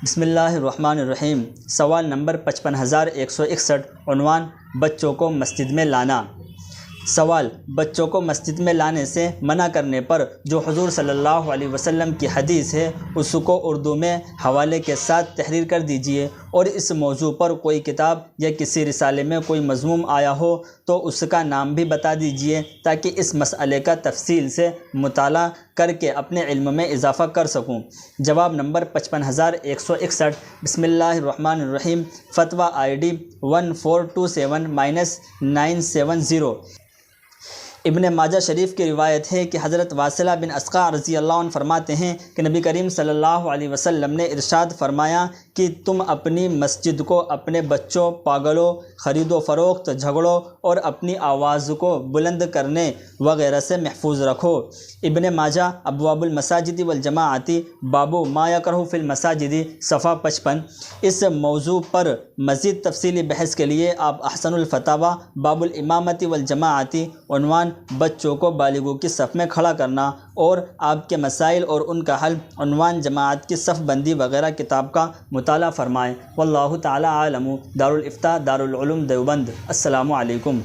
بسم اللہ الرحمن الرحیم۔ سوال نمبر 55161۔ عنوان: بچوں کو مسجد میں لانا۔ سوال: بچوں کو مسجد میں لانے سے منع کرنے پر جو حضور صلی اللہ علیہ وسلم کی حدیث ہے اس کو اردو میں حوالے کے ساتھ تحریر کر دیجیے، اور اس موضوع پر کوئی کتاب یا کسی رسالے میں کوئی مضمون آیا ہو تو اس کا نام بھی بتا دیجیے تاکہ اس مسئلے کا تفصیل سے مطالعہ کر کے اپنے علم میں اضافہ کر سکوں۔ جواب نمبر 55161۔ بسم اللہ الرحمن الرحیم۔ فتویٰ ID 1427-970۔ ابن ماجہ شریف کی روایت ہے کہ حضرت واصلہ بن اسقع رضی اللہ عنہ فرماتے ہیں کہ نبی کریم صلی اللہ علیہ وسلم نے ارشاد فرمایا کہ تم اپنی مسجد کو اپنے بچوں، پاگلوں، خرید و فروخت، جھگڑوں اور اپنی آواز کو بلند کرنے وغیرہ سے محفوظ رکھو۔ ابن ماجہ ابواب المساجد والجماعت باب ما یکرہ فی المساجد صفحہ 55۔ اس موضوع پر مزید تفصیلی بحث کے لیے آپ احسن الفتاویٰ باب الامامۃ والجماعت عنوان بچوں کو بالغوں کی صف میں کھڑا کرنا اور آپ کے مسائل اور ان کا حل عنوان جماعت کی صف بندی وغیرہ کتاب کا مطالعہ فرمائیں۔ واللہ تعالی عالم۔ دارالافتاء، دارالعلوم دیوبند۔ السلام علیکم۔